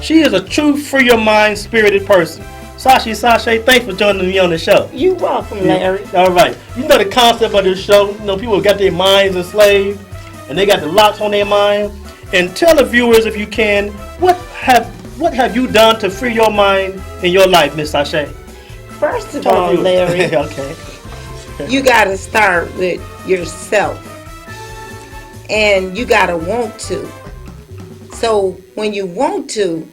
She is a true free your mind spirited person. Sashay, thanks for joining me on the show. You welcome, Larry. Yeah. All right. You know the concept of this show. You know, people got their minds enslaved, and they got the locks on their mind. And tell the viewers, if you can, what have you done to free your mind in your life, Miss Sashay? First of all, Larry, okay. You got to start with yourself, and you got to want to. So when you want to,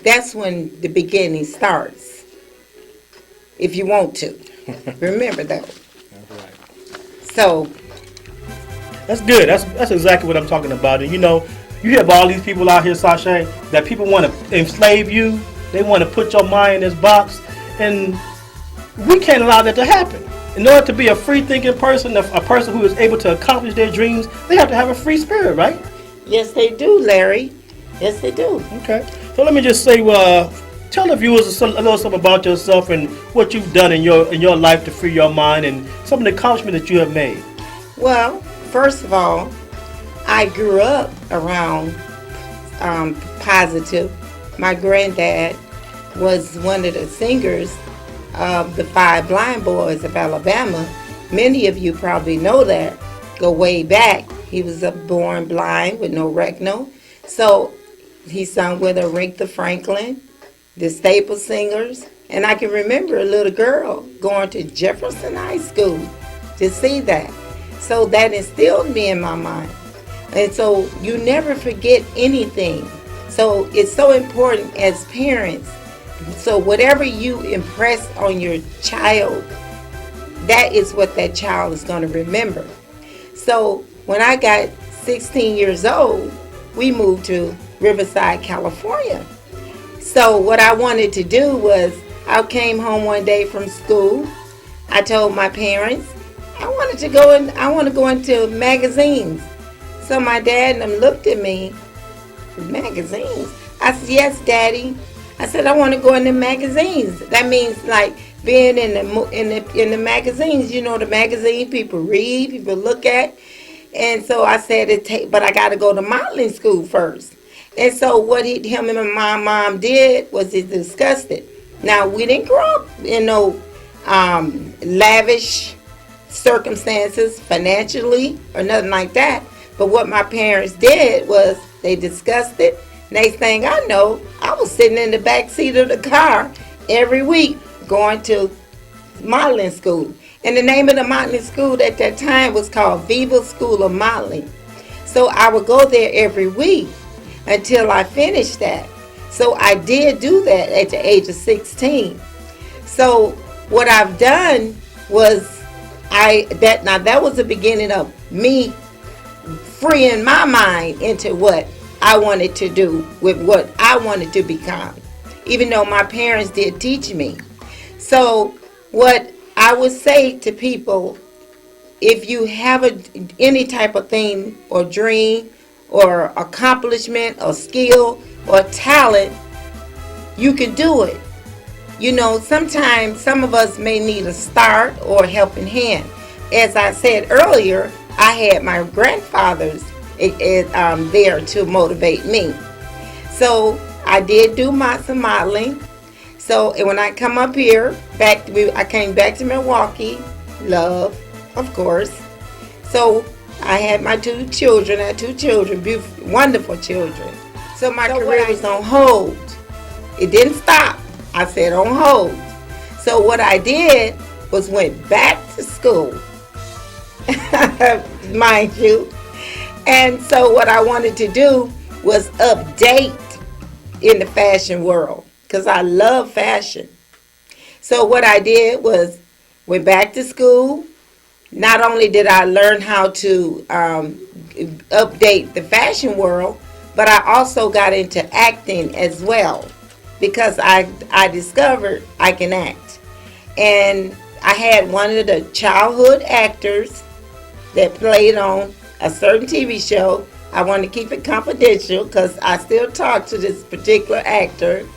that's when the beginning starts. If you want to, remember that. Right. So that's good. That's exactly what I'm talking about. And you know, you have all these people out here, Sashay, that people want to enslave you. They want to put your mind in this box, and we can't allow that to happen. In order to be a free-thinking person, a person who is able to accomplish their dreams, they have to have a free spirit, right? Yes, they do, Larry. Yes, they do. Okay. So let me just say, tell the viewers a little something about yourself and what you've done in your life to free your mind and some of the accomplishments that you have made. Well, first of all, I grew up around positive. My granddad was one of the singers of the Five Blind Boys of Alabama. Many of you probably know that. Go way back. He was born blind with no recno. So he sung with Aretha Franklin, the staple singers, and I can remember a little girl going to Jefferson High School to see that. So that instilled me in my mind. And so you never forget anything. So it's so important as parents. So whatever you impress on your child, that is what that child is going to remember. So when I got 16 years old, we moved to Riverside, California. So what I wanted to do was, I came home one day from school. I told my parents, I want to go into magazines. So my dad and them looked at me, magazines? I said, yes, Daddy. I said, I want to go into magazines. That means like being in the magazines. You know, the magazine people read, people look at. And so I said, but I got to go to modeling school first. And so what him and my mom did was he discussed it. Now, we didn't grow up in no lavish circumstances financially or nothing like that. But what my parents did was they discussed it. Next thing I know, I was sitting in the back seat of the car every week going to modeling school. And the name of the modeling school at that time was called Viva School of Modeling. So I would go there every week until I finished that. So I did do that at the age of 16. So what I've done was that was the beginning of me freeing my mind into what I wanted to do with what I wanted to become, even though my parents did teach me. So what I would say to people, if you have any type of thing or dream or accomplishment or skill or talent, you can do it. You know, sometimes some of us may need a start or a helping hand. As I said earlier, I had my grandfathers there to motivate me. So I did do some modeling. So when I come up here, I came back to Milwaukee, love, of course. So I had my two children, beautiful, wonderful children. So my career was on hold. It didn't stop. I said on hold. So what I did was went back to school, mind you. And so what I wanted to do was update in the fashion world because I love fashion. So what I did was went back to school. Not only did I learn how to update the fashion world, but I also got into acting as well because I discovered I can act. And I had one of the childhood actors that played on a certain TV show. I want to keep it confidential because I still talk to this particular actor.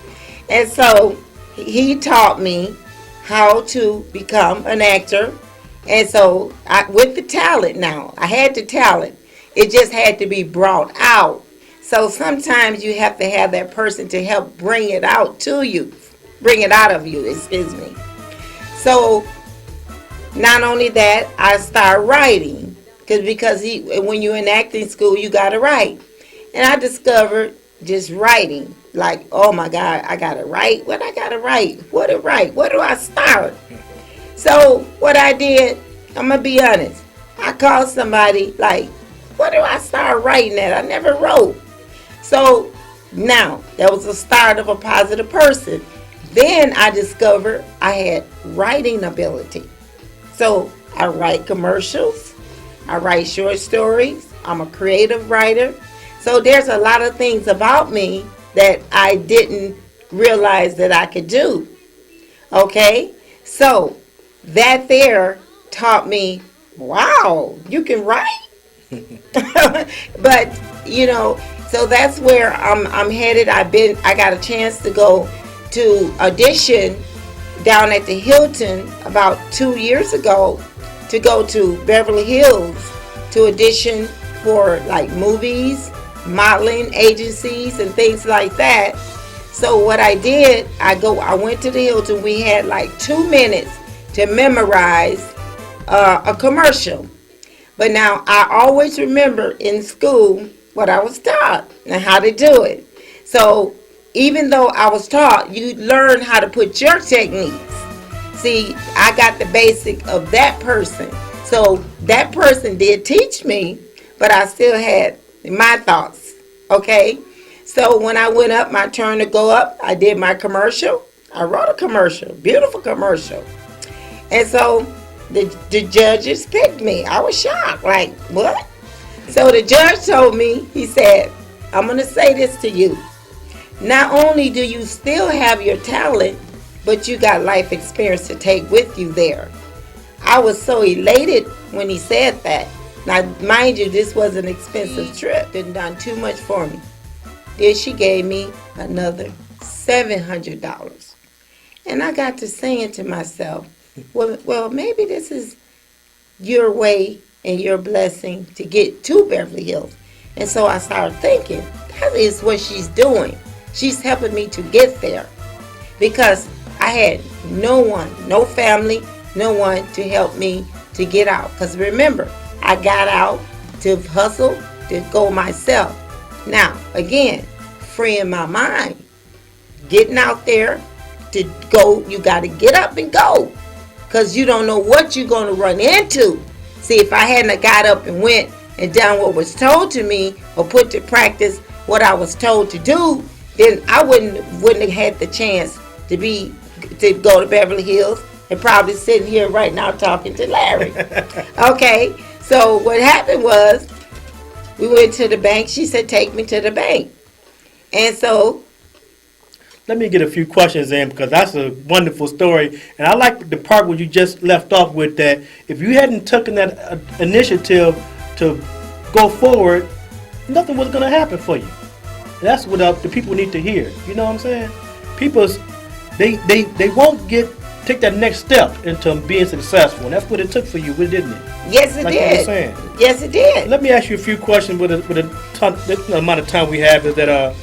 And so he taught me how to become an actor. And so with the talent now, I had the talent. It just had to be brought out. So sometimes you have to have that person to help bring it out to you, bring it out of you, excuse me. So not only that, I start writing because when you're in acting school, you got to write. And I discovered just writing, like, oh my God, I got to write. What I got to write? What to write? Where do I start? So what I did, I'm going to be honest. I called somebody like, where do I start writing at? I never wrote. So now that was the start of a positive person. Then I discovered I had writing ability. So I write commercials. I write short stories. I'm a creative writer. So there's a lot of things about me that I didn't realize that I could do. Okay? So that there taught me, wow, you can write? But, so that's where I'm headed. I got a chance to go to audition down at the Hilton about 2 years ago to go to Beverly Hills to audition for like movies, modeling agencies and things like that. So what I did, I went to the Hilton. We had like 2 minutes to memorize a commercial. But now I always remember in school what I was taught and how to do it. So even though I was taught, you learn how to put your techniques. See, I got the basic of that person. So that person did teach me, but I still had my thoughts. Okay? So when I went up, my turn to go up, I did my commercial. I wrote a commercial, beautiful commercial. And so the judges picked me. I was shocked, like, what? So the judge told me, he said, I'm going to say this to you. Not only do you still have your talent, but you got life experience to take with you there. I was so elated when he said that. Now, mind you, this was an expensive trip. Didn't done too much for me. Then she gave me another $700. And I got to saying to myself, well, maybe this is your way and your blessing to get to Beverly Hills. And so I started thinking, that is what she's doing. She's helping me to get there. Because I had no one, no family, no one to help me to get out. Because remember, I got out to hustle, to go myself. Now, again, freeing my mind. Getting out there to go, you got to get up and go. Because you don't know what you're going to run into. See, if I hadn't got up and went and done what was told to me or put to practice what I was told to do, then I wouldn't have had the chance to go to Beverly Hills and probably sitting here right now talking to Larry. Okay, so what happened was we went to the bank. She said, take me to the bank. And so let me get a few questions in because that's a wonderful story. And I like the part where you just left off with that. If you hadn't taken that initiative to go forward, nothing was going to happen for you. That's what the people need to hear. You know what I'm saying? People, they won't take that next step into being successful. And that's what it took for you, didn't it? Yes, it like did. You were saying. Yes, it did. Let me ask you a few questions with the amount of time we have. Is that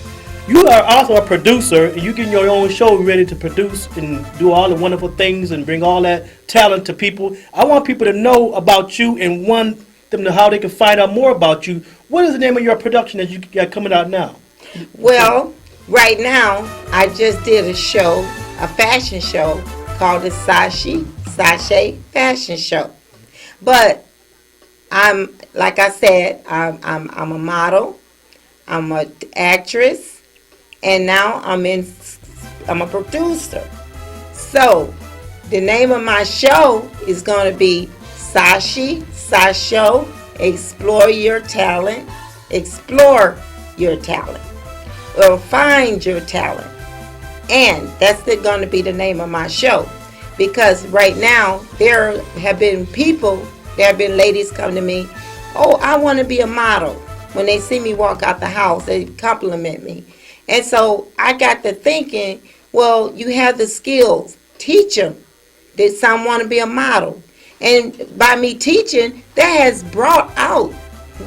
you are also a producer, and you getting your own show ready to produce and do all the wonderful things and bring all that talent to people. I want people to know about you and want them to how they can find out more about you. What is the name of your production that you got coming out now? Well, right now, I just did a fashion show called the Sashay Fashion Show. But like I said, I'm a model, I'm an actress, and now I'm a producer. So the name of my show is going to be Sashay Explore Your Talent, or Find Your Talent. And that's going to be the name of my show. Because right now, there have been ladies come to me, oh, I want to be a model. When they see me walk out the house, they compliment me. And so I got to thinking, well, you have the skills. Teach them. Did some want to be a model? And by me teaching, that has brought out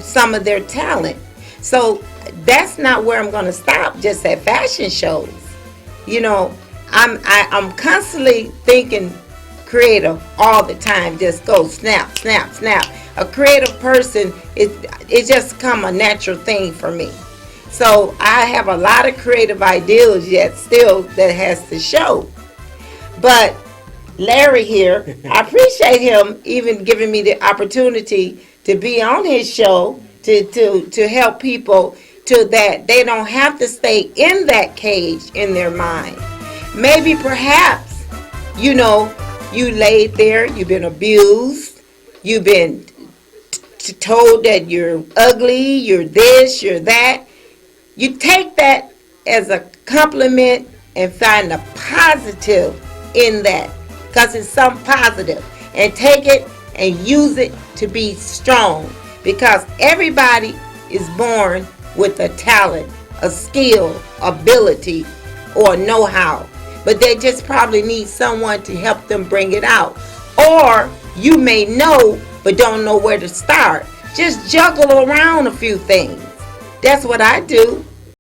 some of their talent. So that's not where I'm going to stop just at fashion shows. You know, I'm constantly thinking creative all the time. Just go snap, snap, snap. A creative person, it just come a natural thing for me. So I have a lot of creative ideas yet still that has to show. But Larry here, I appreciate him even giving me the opportunity to be on his show to help people to that they don't have to stay in that cage in their mind. Maybe perhaps, you know, you laid there, you've been abused, you've been told that you're ugly, you're this, you're that. You take that as a compliment and find the positive in that, because it's something positive, and take it and use it to be strong, because everybody is born with a talent, a skill, ability, or know-how, but they just probably need someone to help them bring it out. Or you may know but don't know where to start. Just juggle around a few things. That's what I do.